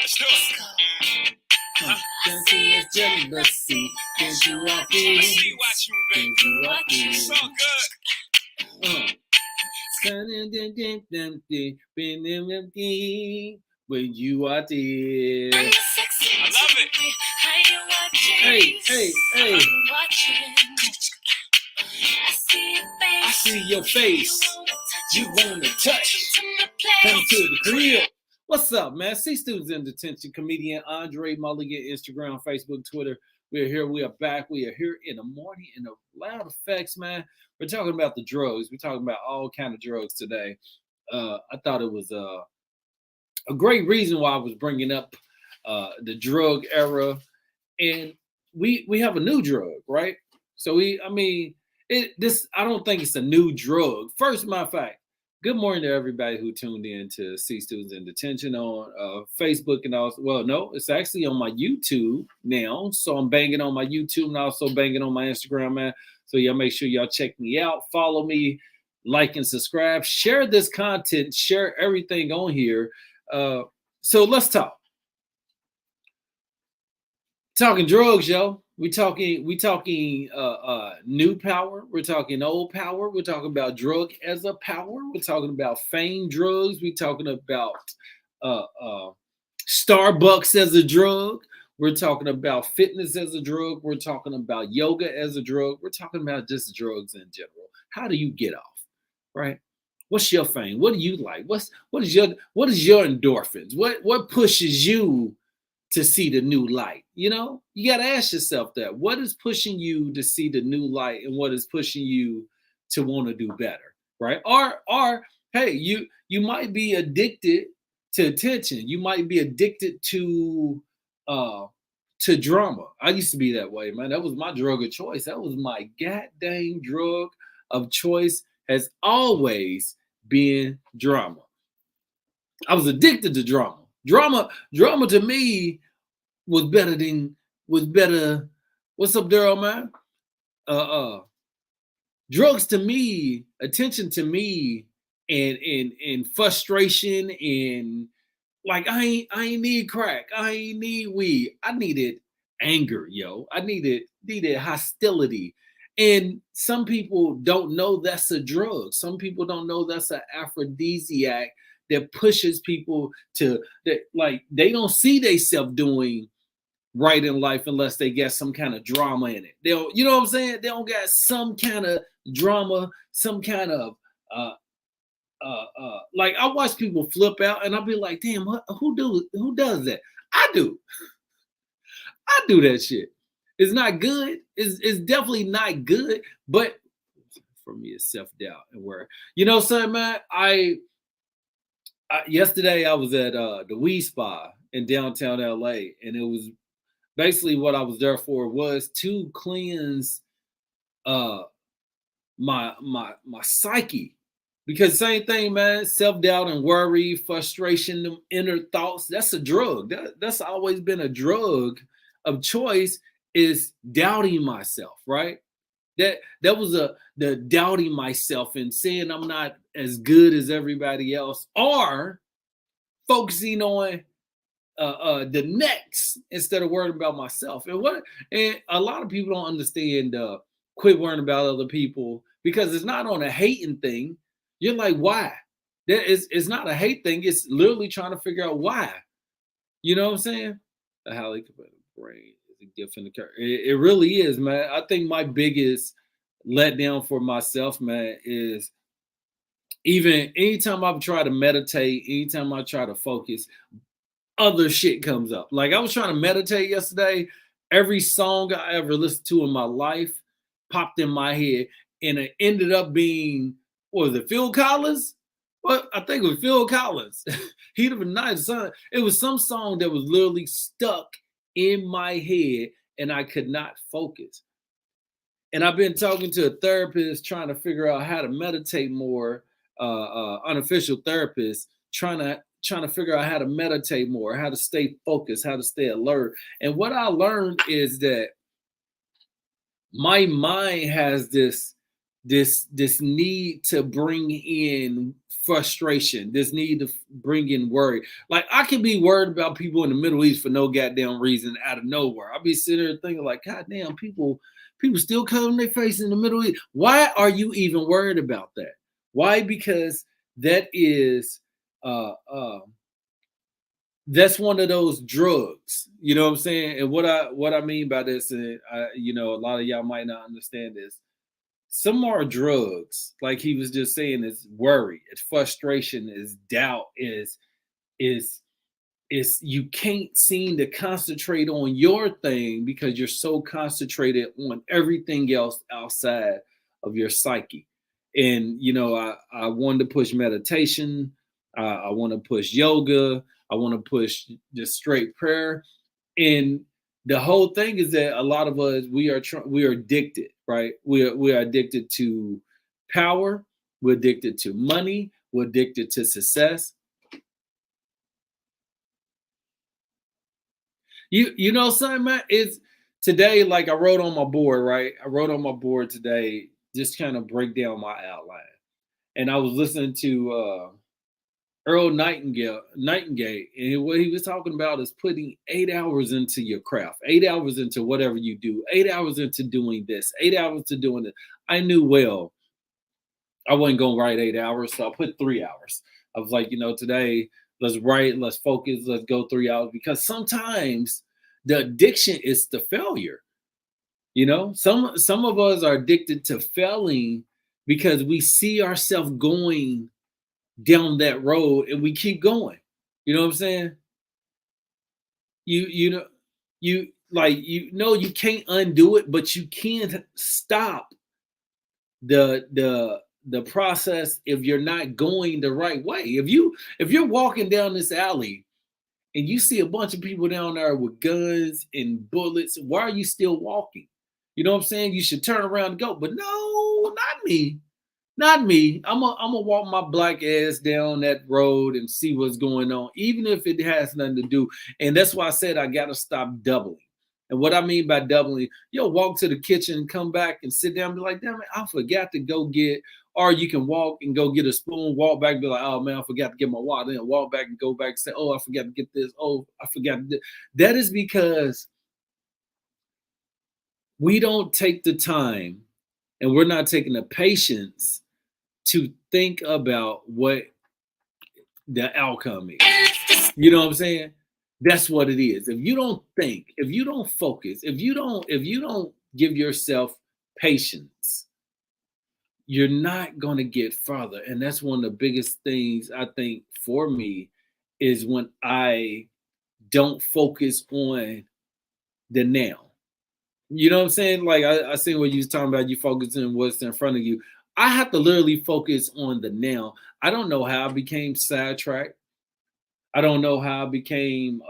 Let's do it. Can't you it's jealousy? Can't you walk in? See what you been. Can't you walk in? It's all good. When you are there. I love it. Hey, hey, hey. I see your face. You wanna touch. Come to the crib. What's up, man? C Students in Detention, comedian André Mulligan, Instagram, Facebook, Twitter. We are here. We are back. We are here in the morning in the loud effects, man. We're talking about the drugs. We're talking about all kind of drugs today. I thought it was a great reason why I was bringing up the drug era, and we have a new drug, right? So I don't think it's a new drug. First, matter of fact, good morning to everybody who tuned in to C Students in Detention on Facebook and also, well, no, it's actually on my YouTube now. So I'm banging on my YouTube and also banging on my Instagram, man. So y'all make sure y'all check me out, follow me, like and subscribe, share this content, share everything on here. So let's talk. Talking drugs, yo. We talking new power. We're talking old power. We're talking about drug as a power. We're talking about fame drugs. We're talking about Starbucks as a drug. We're talking about fitness as a drug. We're talking about yoga as a drug. We're talking about just drugs in general. How do you get off, right? What's your fame? What do you like? What is your endorphins? What pushes you to see the new light? You know, you got to ask yourself that. What is pushing you to see the new light, and what is pushing you to want to do better, right? Or hey, you might be addicted to attention. You might be addicted to drama. I used to be that way, man. That was my drug of choice. That was my goddamn drug of choice. Has always been drama. I was addicted to drama. Drama to me was better. What's up, Daryl, man? Drugs to me, attention to me, and frustration, and like I ain't need crack. I ain't need weed. I needed anger, yo. I needed hostility. And some people don't know that's a drug. Some people don't know that's an aphrodisiac that pushes people to that, like, they don't see themselves doing right in life unless they get some kind of drama in it. They'll, you know what I'm saying? They don't got some kind of drama, some kind of like, I watch people flip out and I'll be like, damn, who does that? I do that shit. It's not good. It's definitely not good. But for me, it's self-doubt and worry. You know, son, man, I yesterday I was at the Weed Spa in downtown LA, and it was basically what I was there for was to cleanse my psyche. Because same thing, man, self-doubt and worry, frustration, them inner thoughts, that's a drug. That's always been a drug of choice, is doubting myself, right? That was the doubting myself and saying I'm not as good as everybody else, or focusing on the next instead of worrying about myself. And a lot of people don't understand quit worrying about other people, because it's not on a hating thing. You're like, why? It's not a hate thing. It's literally trying to figure out why. You know what I'm saying? The highly competitive brain is a gift in the car. It really is, man. I think my biggest letdown for myself, man, is even anytime I've tried to meditate, anytime I try to focus, other shit comes up. Like, I was trying to meditate yesterday. Every song I ever listened to in my life popped in my head, and it ended up being, what was it, Phil Collins? Well, I think it was Phil Collins. Heat of the Night, son. It was some song that was literally stuck in my head, and I could not focus. And I've been talking to a therapist trying to figure out how to meditate more, unofficial therapist, trying to figure out how to meditate more, how to stay focused, how to stay alert. And what I learned is that my mind has this need to bring in frustration, this need to bring in worry. Like I can be worried about people in the Middle East for no goddamn reason out of nowhere. I'll be sitting there thinking like, God damn, people still covering their face in the Middle East. Why are you even worried about that? Why? Because that is that's one of those drugs. You know what I'm saying? And what I mean by this, and you know, a lot of y'all might not understand this. Some are drugs, like he was just saying, is worry, it's frustration, is doubt, is you can't seem to concentrate on your thing because you're so concentrated on everything else outside of your psyche. And you know, I wanted to push meditation, I want to push yoga, I want to push just straight prayer. And the whole thing is that a lot of us, we are addicted, right? We are addicted to power, we're addicted to money, we're addicted to success. You know something, man? It's today, like I wrote on my board, right? I wrote on my board today, just kind of break down my outline. And I was listening to Earl Nightingale, and what he was talking about is putting 8 hours into your craft, 8 hours into whatever you do, 8 hours into doing this, 8 hours to doing it. I knew well I wasn't gonna write 8 hours, so I put 3 hours. I was like, you know, today let's write, let's focus, let's go 3 hours because sometimes the addiction is the failure. You know, some of us are addicted to failing because we see ourselves going down that road and we keep going. You know what I'm saying? You know you can't undo it, but you can't stop the process if you're not going the right way. If you're walking down this alley and you see a bunch of people down there with guns and bullets, why are you still walking? You know what I'm saying? You should turn around and go. But no, not me. Not me. I'm gonna walk my black ass down that road and see what's going on, even if it has nothing to do. And that's why I said I gotta stop doubling. And what I mean by doubling, you'll walk to the kitchen, come back and sit down and be like, damn it, I forgot to go get, or you can walk and go get a spoon, walk back and be like, oh man, I forgot to get my water. Then walk back and go back and say, oh, I forgot to get this. Oh, I forgot to do. That is because we don't take the time and we're not taking the patience to think about what the outcome is. You know what I'm saying? That's what it is. If you don't think, if you don't focus, if you don't give yourself patience, you're not going to get further. And that's one of the biggest things I think for me is when I don't focus on the now. You know what I'm saying? Like I see what you was talking about, you focusing on what's in front of you. I have to literally focus on the now. I don't know how I became sidetracked. I don't know how I became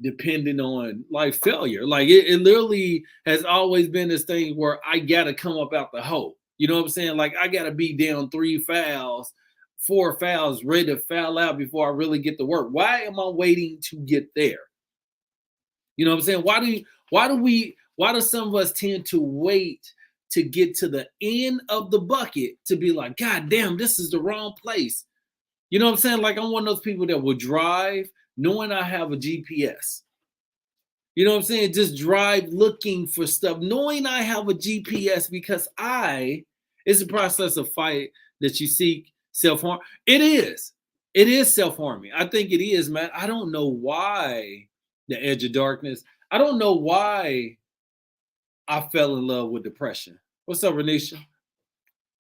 dependent on like failure. Like it literally has always been this thing where I gotta come up out the hole. You know what I'm saying? Like I gotta be down 3 fouls, 4 fouls, ready to foul out before I really get to work. Why am I waiting to get there? You know what I'm saying? Why do some of us tend to wait to get to the end of the bucket to be like, God damn, this is the wrong place? You know what I'm saying? Like I'm one of those people that will drive knowing I have a GPS. You know what I'm saying? Just drive looking for stuff, knowing I have a GPS because it's a process of fight that you seek self-harm. It is. It is self-harming. I think it is, man. I don't know why the edge of darkness. I don't know why I fell in love with depression. What's up, Renisha?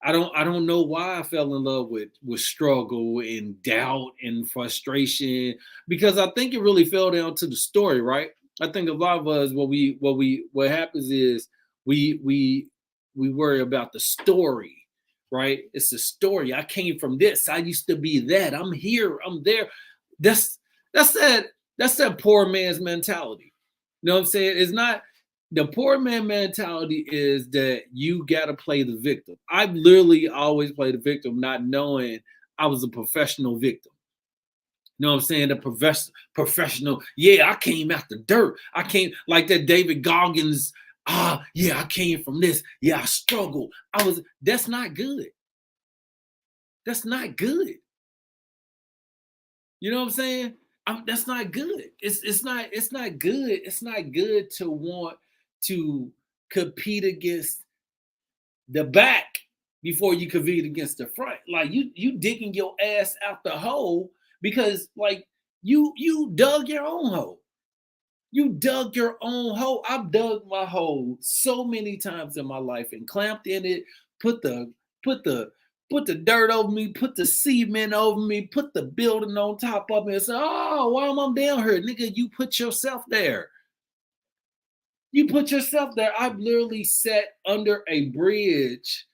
I don't know why I fell in love with struggle and doubt and frustration because I think it really fell down to the story, right? I think a lot of us what happens is we worry about the story, right? It's a story. I came from this. I used to be that. I'm here. I'm there. That's that's that that's that poor man's mentality. You know what I'm saying? It's not the poor man mentality is that you got to play the victim. I've literally always played the victim, not knowing I was a professional victim. You know what I'm saying? The professional. Yeah, I came out the dirt. I came like that David Goggins. Yeah, I came from this. Yeah, I struggled. That's not good. That's not good. You know what I'm saying? That's not good. It's not good. It's not good to want to compete against the back before you compete against the front. Like you digging your ass out the hole because like you dug your own hole. You dug your own hole. I've dug my hole so many times in my life and clamped in it, put the put the put the dirt over me, put the cement over me, put the building on top of me and say, oh, why am I down here? Nigga, you put yourself there. You put yourself there. I've literally sat under a bridge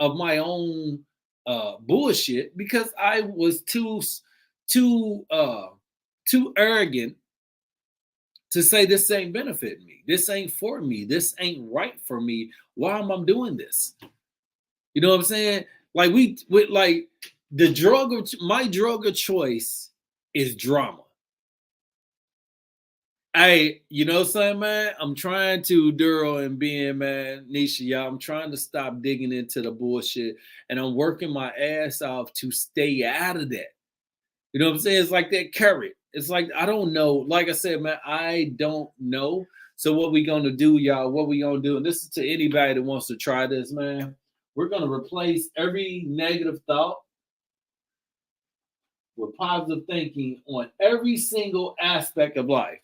of my own bullshit because I was too too arrogant to say this ain't benefiting me. This ain't for me. This ain't right for me. Why am I doing this? You know what I'm saying? Like we like the drug of my drug of choice is drama. Hey, you know something, man? I'm trying to Duro and being man, Nisha, y'all. I'm trying to stop digging into the bullshit and I'm working my ass off to stay out of that. You know what I'm saying? It's like that carrot. It's like I don't know. Like I said, man, I don't know. So what we gonna do, y'all? What we gonna do? And this is to anybody that wants to try this, man. We're gonna replace every negative thought with positive thinking on every single aspect of life.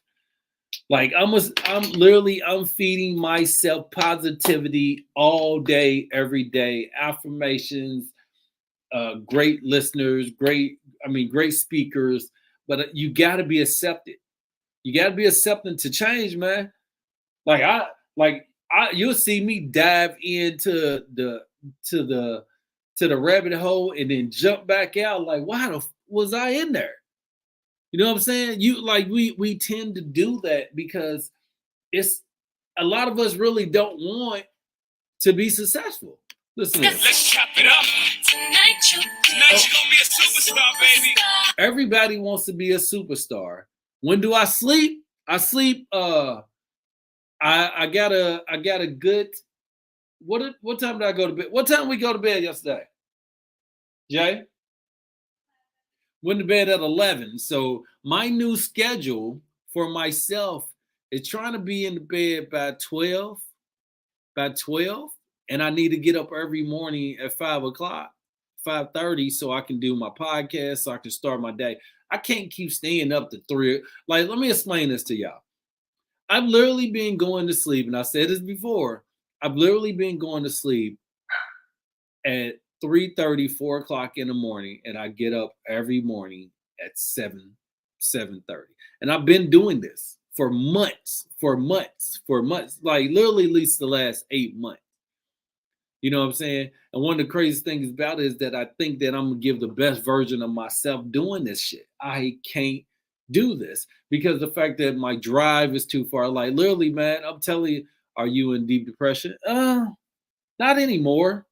Like I'm feeding myself positivity all day, every day. Affirmations, great listeners, great speakers, but you got to be accepted. You got to be accepting to change, man. You'll see me dive into the rabbit hole and then jump back out. Like, why was I in there? You know what I'm saying? We tend to do that because it's a lot of us really don't want to be successful. Listen to this. Let's chop it up. Tonight you gonna be a superstar, baby. Everybody wants to be a superstar. When do I sleep? I sleep. I got a good. What time did I go to bed? What time we go to bed yesterday? Jay? Went to bed at 11. So my new schedule for myself is trying to be in the bed by 12. And I need to get up every morning at 5 o'clock, 5:30, so I can do my podcast, so I can start my day. I can't keep staying up to 3. Like, let me explain this to y'all. I've literally been going to sleep, and I said this before. I've literally been going to sleep at 3:30, 4 o'clock in the morning, and I get up every morning at 7:30. And I've been doing this for months, like literally at least the last 8 months. You know what I'm saying? And one of the craziest things about it is that I think that I'm gonna give the best version of myself doing this shit. I can't do this because the fact that my drive is too far. Like literally, man, I'm telling you, are you in deep depression? Not anymore.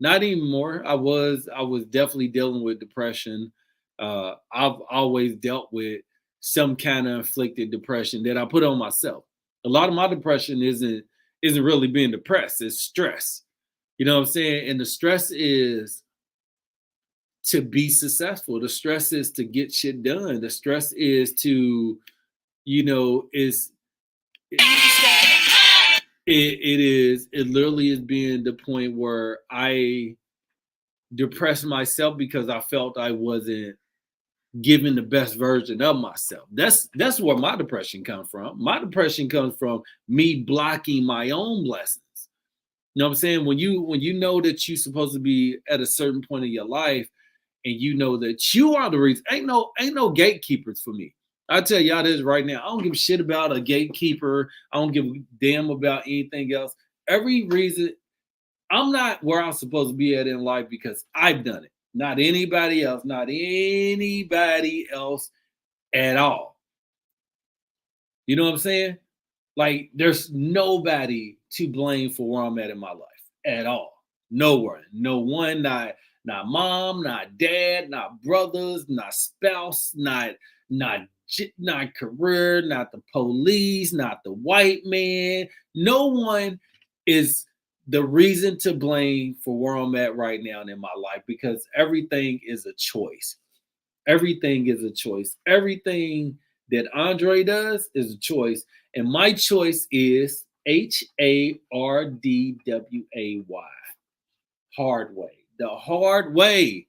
Not anymore. I was definitely dealing with depression. I've always dealt with some kind of inflicted depression that I put on myself. A lot of my depression isn't really being depressed, it's stress. You know what I'm saying? And the stress is to be successful. The stress is to get shit done. The stress is to, you know, it literally is being the point where I depressed myself because I felt I wasn't giving the best version of myself. That's where my depression comes from. My depression comes from me blocking my own blessings. You know what I'm saying? When you know that you're supposed to be at a certain point in your life and you know that you are the reason, ain't no gatekeepers for me. I tell y'all this right now. I don't give a shit about a gatekeeper. I don't give a damn about anything else. Every reason I'm not where I'm supposed to be at in life because I've done it. Not anybody else at all. You know what I'm saying? Like, there's nobody to blame for where I'm at in my life at all. Nowhere. No one, not mom, not dad, not brothers, not spouse, not career, not the police, not the white man. No one is the reason to blame for where I'm at right now in my life, because everything is a choice. Everything is a choice. Everything that Andre does is a choice. And my choice is HARDWAY. Hard way. The hard way.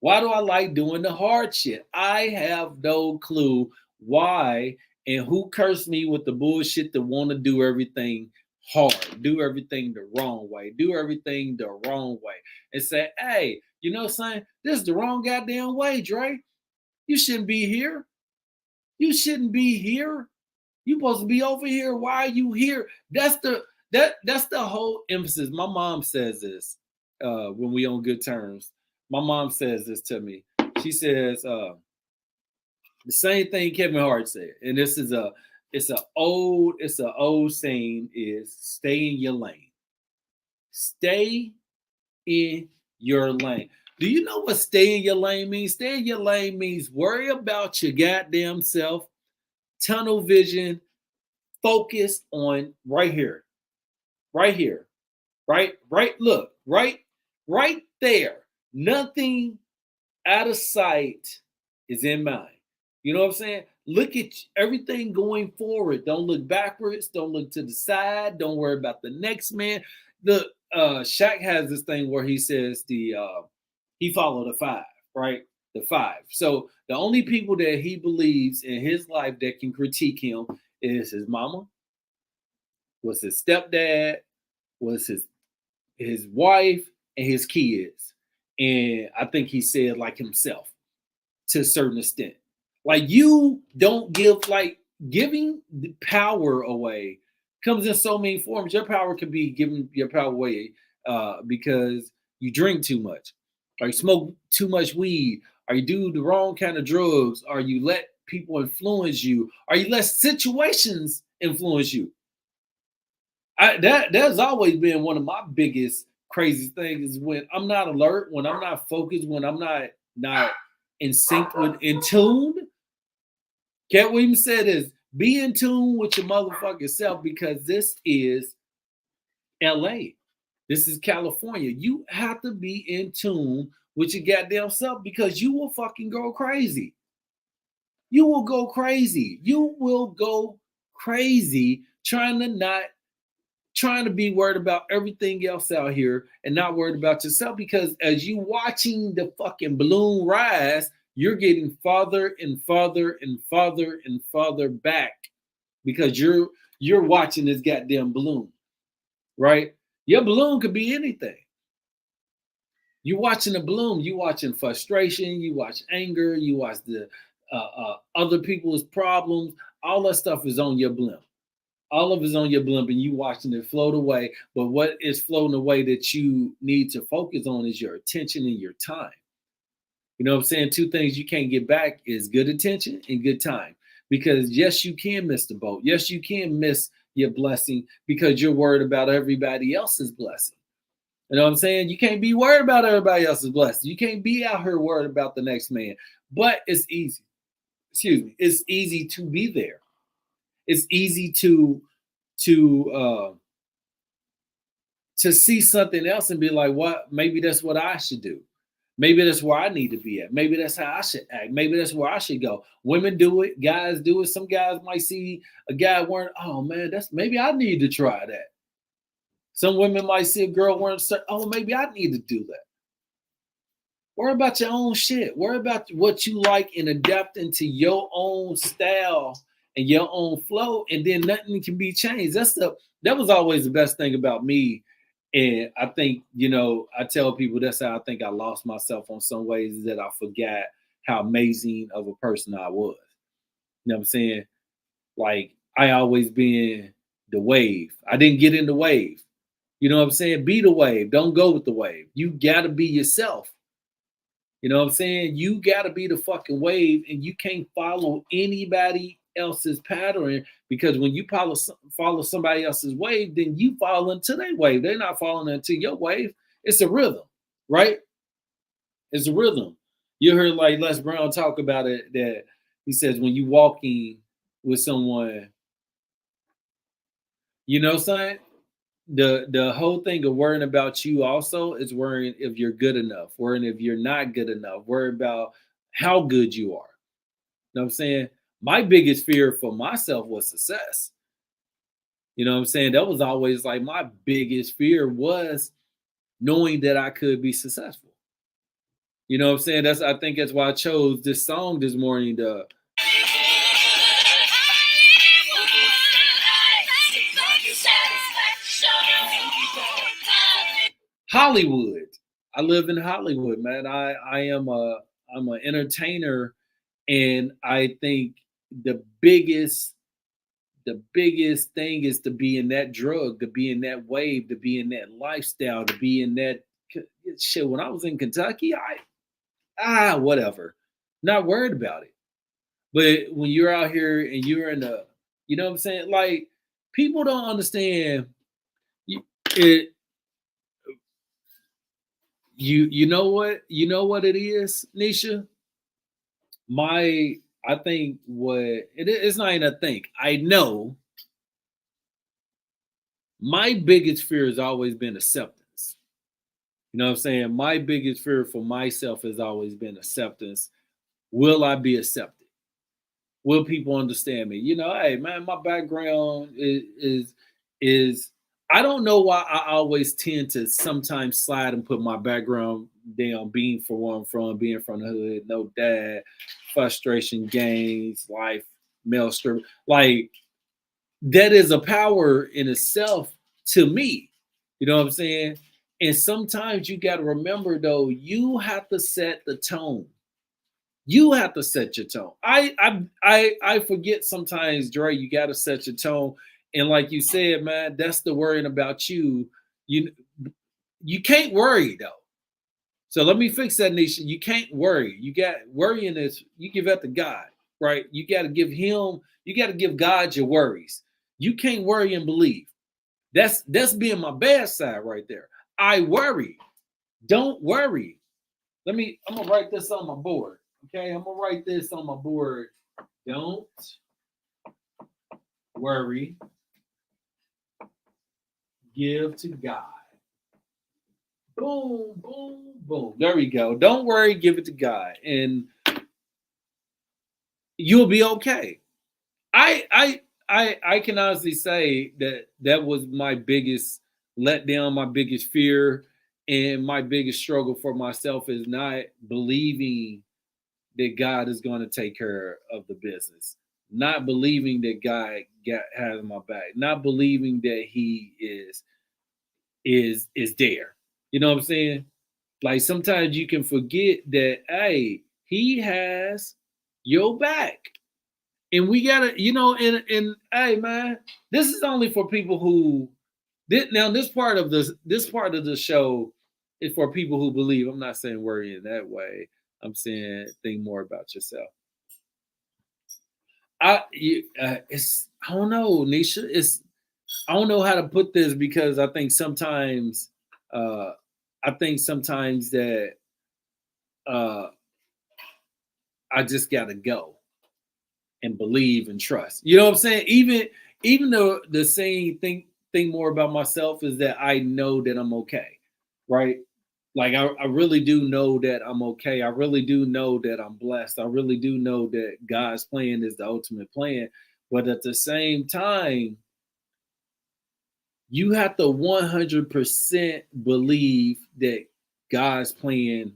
Why do I like doing the hard shit? I have no clue why, and who cursed me with the bullshit that want to do everything hard, do everything the wrong way, do everything the wrong way, and say, hey, you know something? This is the wrong goddamn way, Dre. You shouldn't be here. You shouldn't be here. You supposed to be over here. Why are you here? That's the whole emphasis. My mom says this when we on good terms. My mom says this to me. She says the same thing Kevin Hart said, and this is it's an old saying, is stay in your lane. Stay in your lane. Do you know what stay in your lane means? Stay in your lane means worry about your goddamn self, tunnel vision, focus on right here, right here, right. Look, right there. Nothing out of sight is in mind. You know what I'm saying? Look at everything going forward. Don't look backwards. Don't look to the side. Don't worry about the next man. The Shaq has this thing where he says he followed the five, right? The five. So the only people that he believes in his life that can critique him is his mama, was his stepdad, was his wife, and his kids. And I think he said like himself to a certain extent. Like you don't give, like giving the power away comes in so many forms. Your power could be giving your power away because you drink too much, or you smoke too much weed, or you do the wrong kind of drugs, or you let people influence you, or you let situations influence you. That's always been one of my biggest crazy things, is when I'm not alert, when I'm not focused, when I'm not in sync with, in tune. Cat Williams said is be in tune with your motherfucking self, because this is LA. This is California. You have to be in tune with your goddamn self, because you will fucking go crazy. You will go crazy. You will go crazy trying to be worried about everything else out here and not worried about yourself, because as you watching the fucking balloon rise, you're getting farther and farther and farther and farther back, because you're watching this goddamn balloon, right? Your balloon could be anything. You watching the balloon, you watching frustration, you watch anger, you watch the other people's problems. All that stuff is on your blimp. All of it's on your blimp, and you watching it float away. But what is floating away that you need to focus on is your attention and your time. You know what I'm saying? Two things you can't get back is good attention and good time. Because yes, you can miss the boat. Yes, you can miss your blessing because you're worried about everybody else's blessing. You know what I'm saying? You can't be worried about everybody else's blessing. You can't be out here worried about the next man. But it's easy. Excuse me. It's easy to be there. It's easy to see something else and be like, what? Maybe that's what I should do. Maybe that's where I need to be at. Maybe that's how I should act. Maybe that's where I should go. Women do it. Guys do it. Some guys might see a guy wearing, oh man, maybe I need to try that. Some women might see a girl wearing, oh, maybe I need to do that. Worry about your own shit. Worry about what you like and adapt into your own style and your own flow, and then nothing can be changed. That was always the best thing about me. And I think, I tell people that's how I think I lost myself on some ways, is that I forgot how amazing of a person I was. You know what I'm saying? Like, I always been the wave. I didn't get in the wave. You know what I'm saying? Be the wave. Don't go with the wave. You got to be yourself. You know what I'm saying? You got to be the fucking wave, and you can't follow anybody else's pattern, because when you follow somebody else's wave, then you fall into their wave. They're not following into your wave. It's a rhythm, right? It's a rhythm. You heard like Les Brown talk about it, that he says when you walking with someone, you know what I'm saying? the whole thing of worrying about you also is worrying if you're good enough, worrying if you're not good enough, worrying about how good you are. You know what I'm saying? My biggest fear for myself was success. You know what I'm saying? That was always like my biggest fear was knowing that I could be successful. You know what I'm saying? I think that's why I chose this song this morning to Hollywood. I live in Hollywood, man. I'm an entertainer, and I think the biggest the biggest thing is to be in that drug, to be in that wave, to be in that lifestyle, to be in that shit. When I was in Kentucky, whatever, not worried about it. But when you're out here and you're in the, you know what I'm saying? Like people don't understand. It you know what it is, Nisha. My I think it's not even a think. I know my biggest fear has always been acceptance. You know what I'm saying? My biggest fear for myself has always been acceptance. Will I be accepted? Will people understand me? You know, hey man, my background is I don't know why I always tend to sometimes slide and put my background down, being from where I'm from, being from the hood, no dad, frustration, gangs, life, male strip. Like that is a power in itself to me. You know what I'm saying? And sometimes you got to remember though, you have to set the tone. You have to set your tone. I forget sometimes, Dre. You got to set your tone, and like you said, man, that's the worrying about you. You you can't worry though. So let me fix that, nation. You can't worry. You got worrying is you give that to God, right? You got to give Him. You got to give God your worries. You can't worry and believe. That's being my bad side right there. I worry. Don't worry. I'm gonna write this on my board. Okay, I'm gonna write this on my board. Don't worry. Give to God. Boom, boom, boom. There we go. Don't worry, give it to God, and you'll be okay. I can honestly say that that was my biggest letdown, my biggest fear, and my biggest struggle for myself is not believing that God is going to take care of the business, not believing that has my back, not believing that He is there. You know what I'm saying? Like sometimes you can forget that, hey, He has your back. And we gotta, and hey man, this is only for people who now this part of the show is for people who believe. I'm not saying worry in that way. I'm saying think more about yourself. It's I don't know, Nisha. I don't know how to put this because uh, I think sometimes that uh, I just gotta go and believe and trust. You know what I'm saying? Even though the saying think more about myself is that I know that I'm okay, right? Like I really do know that I'm okay. I really do know that I'm blessed. I really do know that God's plan is the ultimate plan. But at the same time, you have to 100% believe that God's plan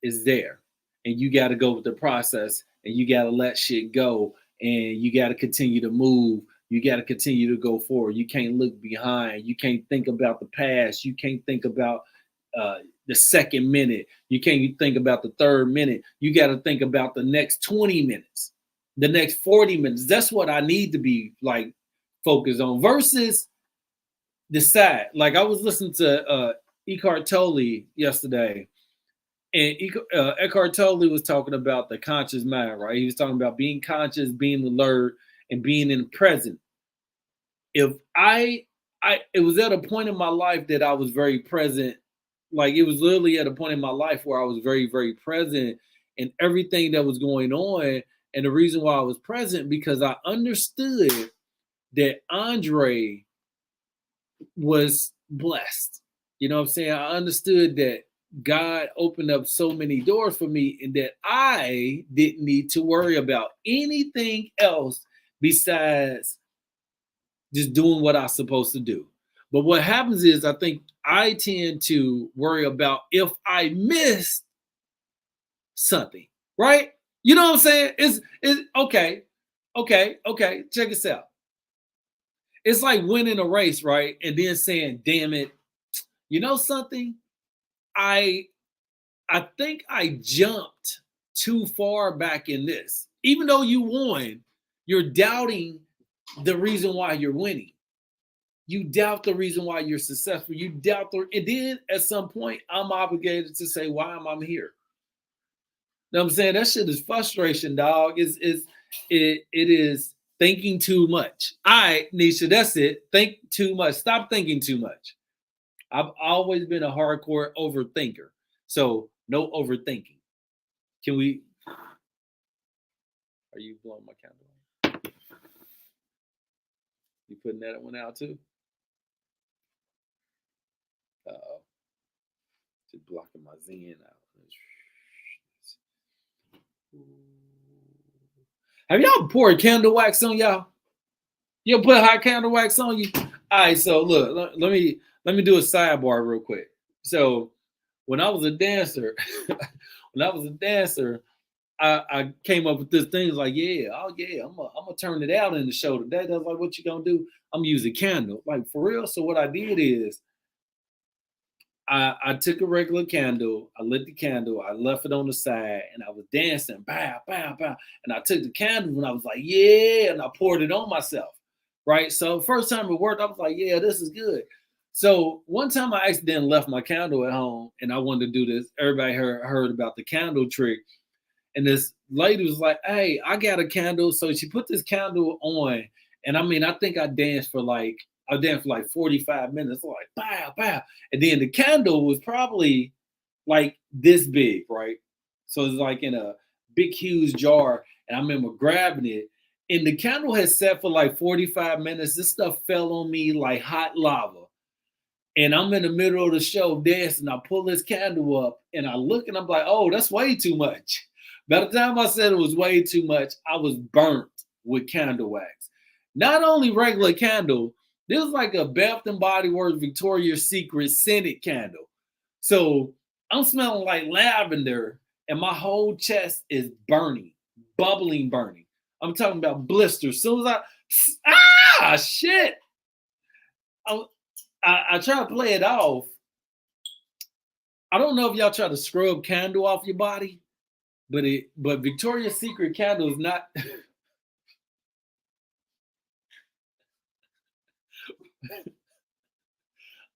is there. And you got to go with the process and you got to let shit go and you got to continue to move. You got to continue to go forward. You can't look behind. You can't think about the past. You can't think about the second minute. You can't think about the third minute. You got to think about the next 20 minutes, the next 40 minutes. That's what I need to be like focused on versus decide. Like I was listening to Eckhart Tolle yesterday, and Eckhart Tolle was talking about the conscious mind, right? He was talking about being conscious, being alert, and being in the present. If it was at a point in my life that I was very present. Like it was literally at a point in my life where I was very, very present in everything that was going on. And the reason why I was present because I understood that André was blessed. You know what I'm saying? I understood that God opened up so many doors for me and that I didn't need to worry about anything else besides just doing what I'm supposed to do. But what happens is I think I tend to worry about if I miss something, right? You know what I'm saying? It's okay, okay. Check this out. It's like winning a race, right? And then saying, damn it, you know something? I I think I jumped too far back in this. Even though you won, you're doubting the reason why you're winning. You doubt the reason why you're successful. You doubt and then at some point, I'm obligated to say, why am I here? You know what I'm saying? That shit is frustration, dog. It is thinking too much. All right, Nisha, that's it. Think too much. Stop thinking too much. I've always been a hardcore overthinker. So no overthinking. Can we? Are you blowing my candle? You putting that one out too? Uh-oh. Just blocking my Zen out. Have y'all poured candle wax on y'all? You put hot candle wax on you? All right, so look, let me do a sidebar real quick. So when I was a dancer, I came up with this thing like, I'm gonna turn it out in the show today. That's like, what you gonna do? I'm using candle, like for real. So what I did is I took a regular candle, I lit the candle, I left it on the side, and I was dancing, bow, bow, bow. And I took the candle and I was like, yeah, and I poured it on myself. Right. So first time it worked, I was like, yeah, this is good. So one time I accidentally left my candle at home and I wanted to do this. Everybody heard about the candle trick. And this lady was like, hey, I got a candle. So she put this candle on. And I mean, I think I danced for like 45 minutes, like bow, bow. And then the candle was probably like this big, right? So it's like in a big, huge jar. And I remember grabbing it. And the candle had set for like 45 minutes. This stuff fell on me like hot lava. And I'm in the middle of the show dancing. I pull this candle up and I look and I'm like, oh, that's way too much. By the time I said it was way too much, I was burnt with candle wax. Not only regular candle, this was like a Bath and Body Works Victoria's Secret scented candle. So I'm smelling like lavender and my whole chest is burning, bubbling, burning. I'm talking about blisters. As soon as shit. I try to play it off. I don't know if y'all try to scrub candle off your body, but Victoria's Secret candle is not. I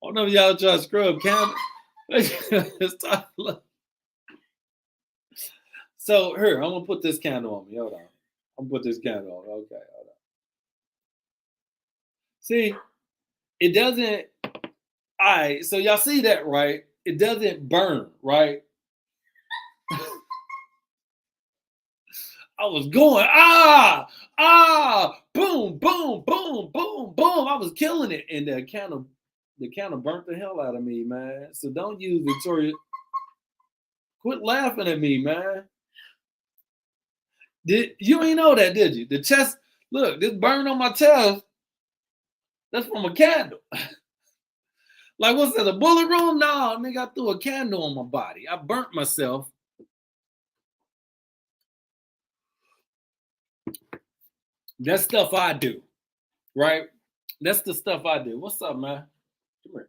don't know if y'all try to scrub candle. So here, I'm gonna put this candle on me. Hold on. I'm gonna put this candle on. Okay, hold on. See, it doesn't. All right, so y'all see that, right? It doesn't burn, right? I was going, boom, boom, boom, boom, boom. I was killing it. And the candle burnt the hell out of me, man. So don't use Victoria. Quit laughing at me, man. You ain't know that, did you? The chest, look, this burn on my chest, that's from a candle. Like, what's that, a bullet room? No, nigga, I threw a candle on my body. I burnt myself. That's stuff I do, right? That's the stuff I do. What's up, man? Come here.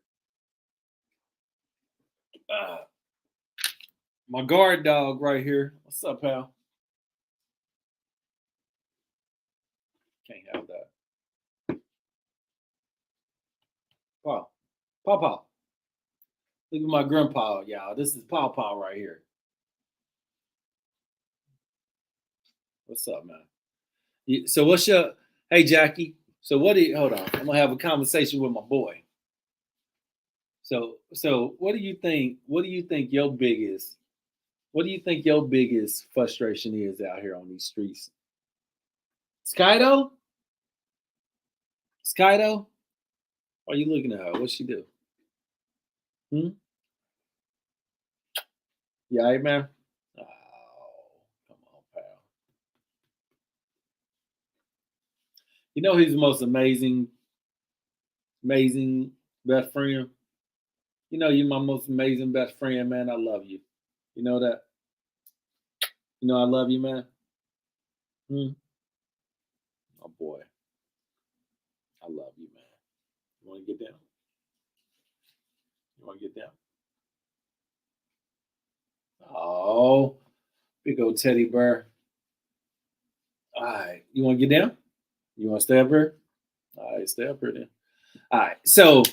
My guard dog right here. What's up, pal? Can't have that. Paw. Paw. Look at my grandpa, y'all. This is Paw right here. What's up, man? So what's your, hey, Jackie. So hold on. I'm going to have a conversation with my boy. So what do you think your biggest frustration is out here on these streets? Skydo? Why are you looking at her? What'd she do? Hmm? You all right, man? Oh, come on, pal. You know he's the most amazing, amazing best friend. You know you're my most amazing best friend, man. I love you. You know that? You know I love you, man. Hmm? Oh boy, I love you, man. You want to get down? You want to get down? Oh, big old teddy bear. All right, you want to get down? You want to stay up here? All right, stay up here then. All right, so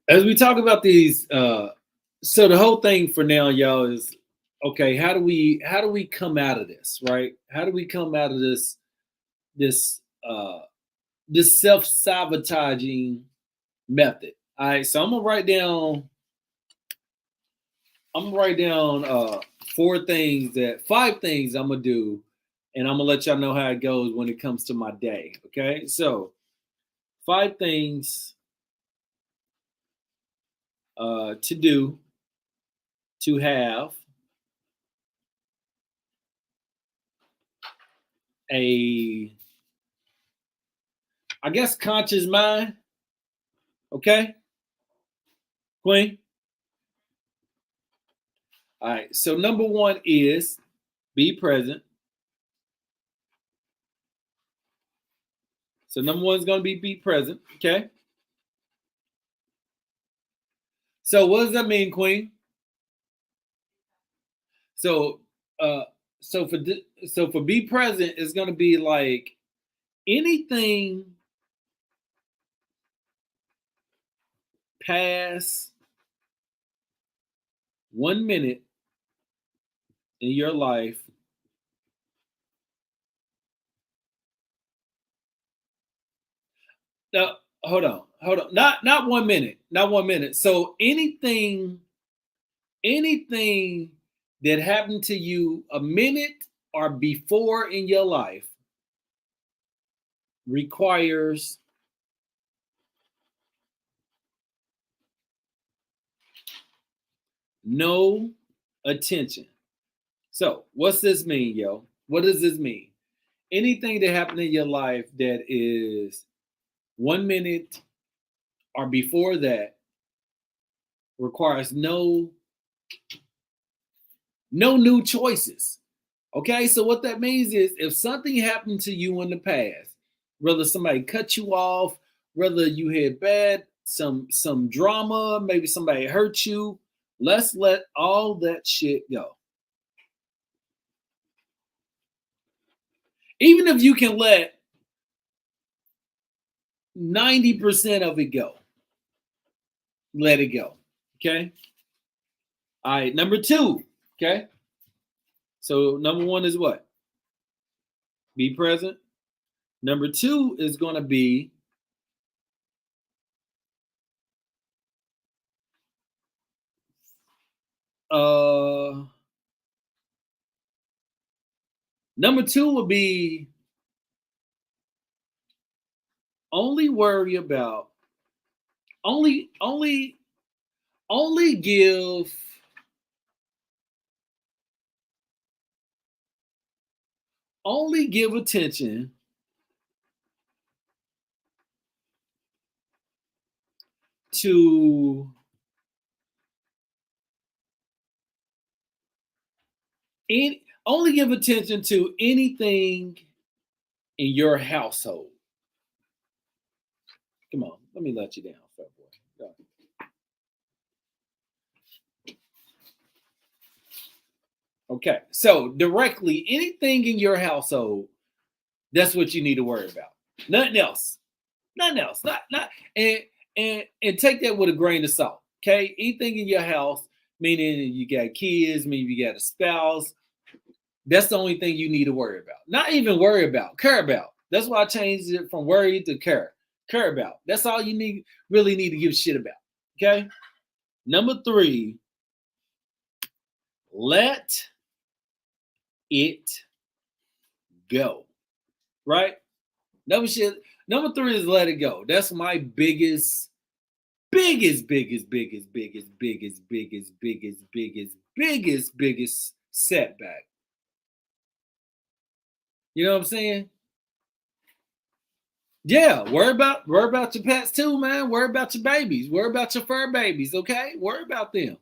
as we talk about these, so the whole thing for now, y'all, is okay. How do we come out of this, right? How do we come out of this uh, this self sabotaging method? All right, so I'm gonna write down five things I'm gonna do, and I'm gonna let y'all know how it goes when it comes to my day. Okay, so five things to do to have a, I guess, conscious mind. Okay, Queen. All right. So number one is be present. So number one is going to be present. Okay. So what does that mean, Queen? So uh so for be present is going to be like anything past 1 minute in your life. No, hold on. Not 1 minute. Not 1 minute. So anything that happened to you a minute or before in your life requires no attention. So, what's this mean, yo? What does this mean? Anything that happened in your life that is 1 minute or before that requires no new choices. Okay, so what that means is if something happened to you in the past, whether somebody cut you off, whether you had some drama, maybe somebody hurt you, let's let all that shit go. Even if you can let 90% of it go, let it go. Okay. All right. Number two. Okay. So number one is what? Be present. Number two is going to be uh number two would be only worry about only only only give attention to only give attention to anything in your household. Come on, let me let you down, fat boy. Go. Okay, so directly anything in your household, that's what you need to worry about. Nothing else. Nothing else. Not and take that with a grain of salt. Okay, anything in your house, meaning you got kids, maybe you got a spouse. That's the only thing you need to worry about. Not even worry about, care about. That's why I changed it from worry to care. Care about. That's all you really need to give a shit about. Okay. Number three, let it go. Right? Number 3 is let it go. That's my biggest setback. You know what I'm saying? Yeah, worry about your pets too, man. Worry about your babies. Worry about your fur babies, okay? Worry about them.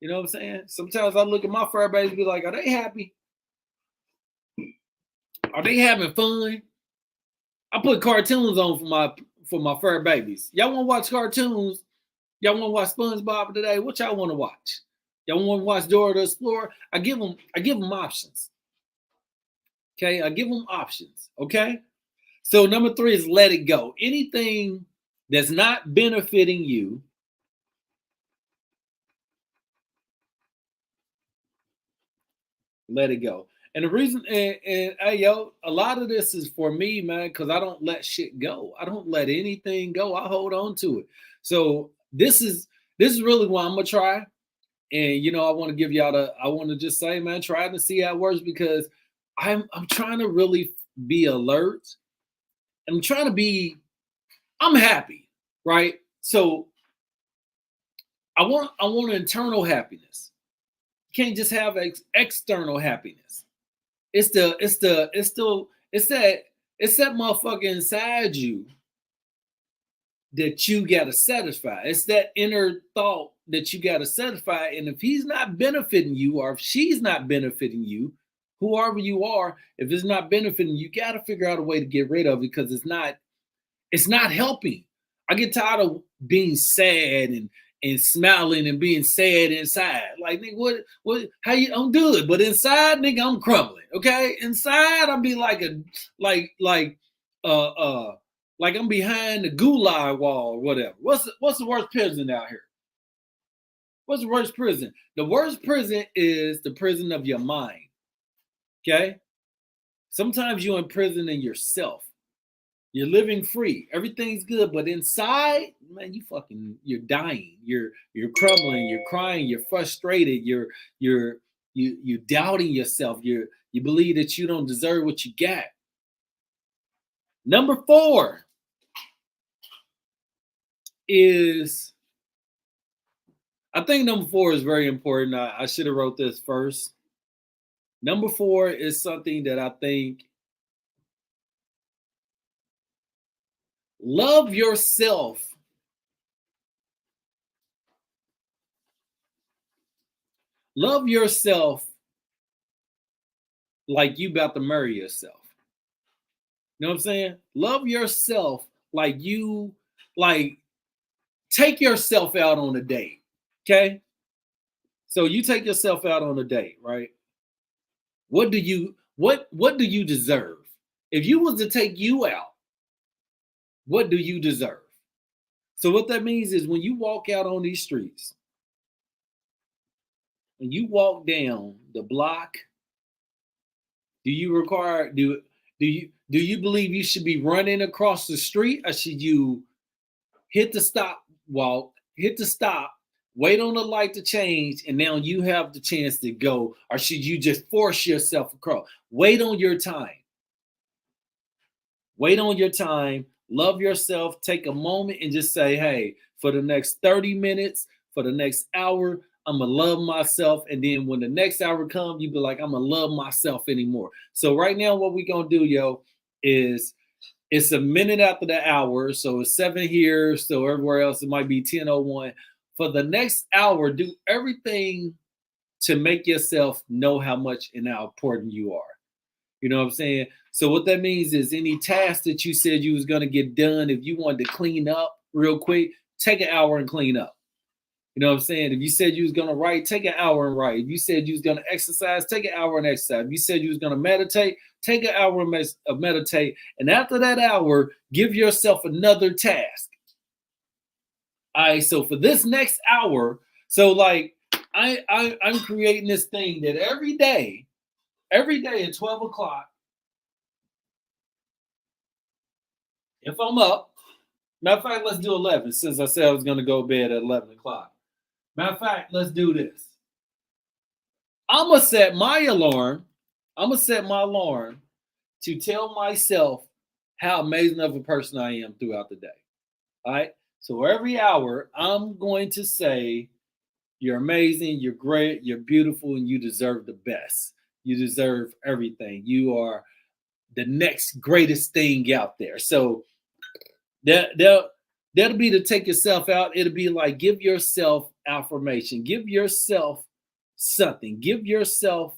You know what I'm saying? Sometimes I look at my fur babies and be like, are they happy? Are they having fun? I put cartoons on for my fur babies. Y'all want to watch cartoons? Y'all want to watch SpongeBob today? What y'all want to watch? Y'all want to watch Dora the Explorer? I give them options. Okay, I give them options. Okay, so number 3 is let it go. Anything that's not benefiting you, let it go. And the reason, and hey, yo, a lot of this is for me, man, because I don't let shit go. I don't let anything go. I hold on to it. So this is really what I'm gonna try. And I want to give y'all I want to just say, man, try to see how it works, because I'm trying to really be alert. I'm trying to be. I'm happy, right? So I want internal happiness. You can't just have external happiness. It's that motherfucker inside you that you gotta satisfy. It's that inner thought that you gotta satisfy. And if he's not benefiting you, or if she's not benefiting you, whoever you are, if it's not benefiting you, gotta figure out a way to get rid of it, because it's not helping. I get tired of being sad and smiling and being sad inside. Like, nigga, what how you, I'm good, but inside, nigga, I'm crumbling. Okay? Inside, I'll be like like I'm behind the gulag wall or whatever. What's the worst prison out here? What's the worst prison? The worst prison is the prison of your mind. Okay? Sometimes you're in prison in yourself. You're living free. Everything's good, but inside, man, you're dying. You're crumbling. You're crying. You're frustrated. You're doubting yourself. You believe that you don't deserve what you got. Number 4 is, I think number 4 is very important. I should have wrote this first. Number 4 is something that I think, love yourself. Love yourself like you about to marry yourself. You know what I'm saying? Love yourself like take yourself out on a date. Okay? So you take yourself out on a date, right? What do you deserve? If you was to take you out, what do you deserve? So what that means is, when you walk out on these streets, when you walk down the block, do you believe you should be running across the street, or should you hit the stop, wait on the light to change, and now you have the chance to go? Or should you just force yourself across? Wait on your time. Wait on your time. Love yourself. Take a moment and just say, hey, for the next 30 minutes, for the next hour, I'm going to love myself. And then when the next hour comes, you be like, I'm going to love myself anymore. So right now, what we going to do, yo, is it's a minute after the hour. So it's 7 here. So everywhere else, it might be 10:01. For the next hour, do everything to make yourself know how much and how important you are. You know what I'm saying? So what that means is, any task that you said you was going to get done, if you wanted to clean up real quick, take an hour and clean up. You know what I'm saying? If you said you was going to write, take an hour and write. If you said you was going to exercise, take an hour and exercise. If you said you was going to meditate, take an hour and meditate. And after that hour, give yourself another task. All right, so for this next hour, so like I'm creating this thing that every day at 12 o'clock, if I'm up, matter of fact, let's do 11, since I said I was going to go to bed at 11 o'clock. Matter of fact, let's do this. I'm going to set my alarm to tell myself how amazing of a person I am throughout the day. All right. So every hour, I'm going to say, you're amazing, you're great, you're beautiful, and you deserve the best. You deserve everything. You are the next greatest thing out there. So that'll be to take yourself out. It'll be like give yourself affirmation, give yourself something, give yourself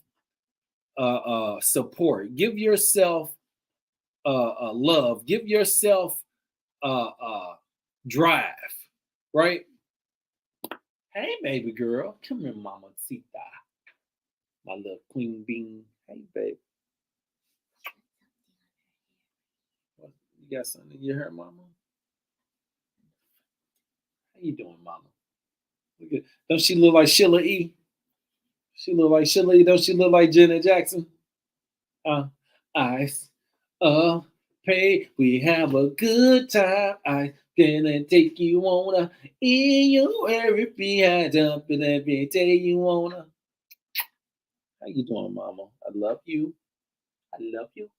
support, give yourself love, give yourself drive, right? Hey, baby girl, come here, Mama Sita, my little queen bean. Hey, babe. What, you got something in your hair, Mama? How you doing, Mama? Look at, don't she look like Sheila E? She look like Sheila E. Don't she look like Janet Jackson? Ice pay. We have a good time. I gonna take you on a in your every I jumping every day you wanna. How you doing, Mama? I love you. I love you.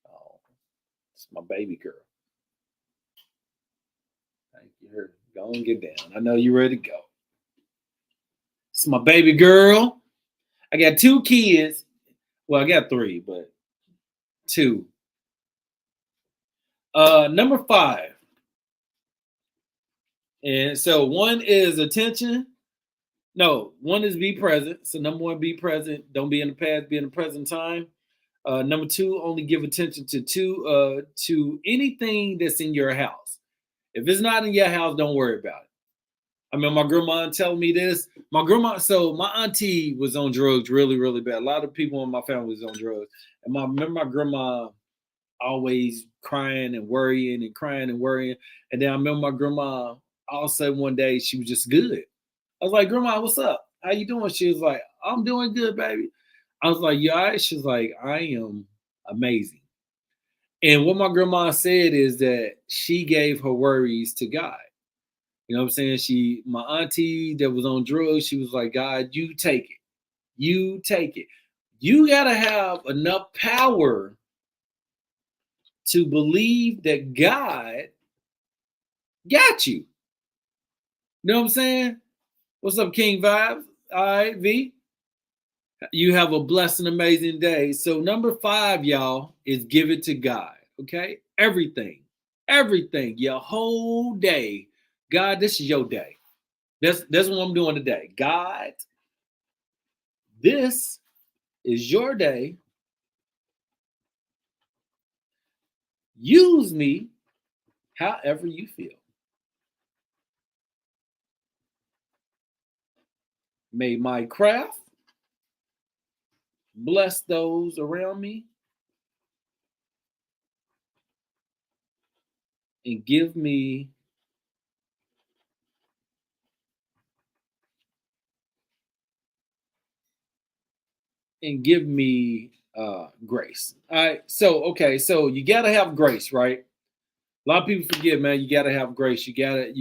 Oh, it's my baby girl. Thank you. Go and get down. I know you're ready to go. It's my baby girl. I got 2 kids. Well, I got 3, but 2. Number 5. And so 1 is attention. No, 1 is be present. So number 1, be present. Don't be in the past, be in the present time. Number 2, only give attention to anything that's in your house. If it's not in your house, don't worry about it. I mean, my grandma telling me this. My grandma, so my auntie was on drugs really, really bad. A lot of people in my family was on drugs. And I remember my grandma always crying and worrying and crying and worrying. And then I remember my grandma all of a sudden one day she was just good. I was like, Grandma, what's up? How you doing? She was like, I'm doing good, baby. I was like, you all right? She's like, I am amazing. And what my grandma said is that she gave her worries to God. You know what I'm saying? My auntie that was on drugs, she was like, God, you take it. You take it. You got to have enough power to believe that God got you. You know what I'm saying? What's up, King Vibes? All right, V. You have a blessed and amazing day. So number 5, y'all, is give it to God. Okay? Everything. Everything. Your whole day. God, this is your day. That's what I'm doing today. God, this is your day. Use me however you feel. May my craft bless those around me and give me grace. All right. So, okay. So you got to have grace, right? A lot of people forget, man, you got to have grace. You gotta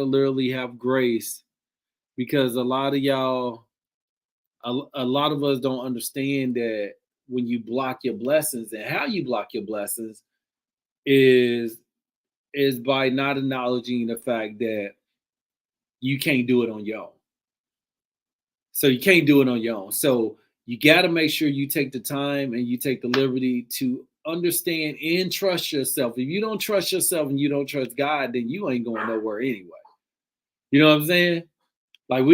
literally have grace because a lot of y'all, a lot of us don't understand that when you block your blessings and how you block your blessings is by not acknowledging the fact that you can't do it on your own. So you can't do it on your own. So you got to make sure you take the time and you take the liberty to understand and trust yourself. If you don't trust yourself and you don't trust God, then you ain't going nowhere anyway. You know what I'm saying? Like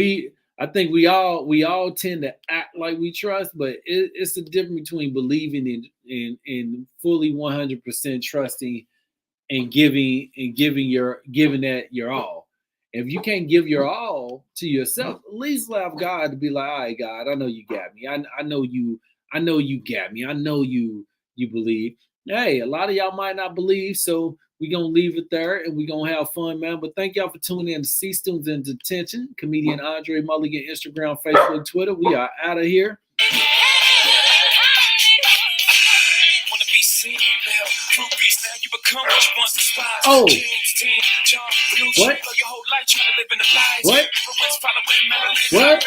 I think we all tend to act like we trust, but it's the difference between believing in fully 100% trusting and giving that your all. If you can't give your all to yourself, at least allow God to be like, all right, God, I know you got me. I know you got me. I know you believe. Hey, a lot of y'all might not believe, so we're gonna leave it there and we're gonna have fun, man. But thank y'all for tuning in to C Students in Detention, comedian André Mulligan, Instagram, Facebook, Twitter. We are out of here. Oh, what? What?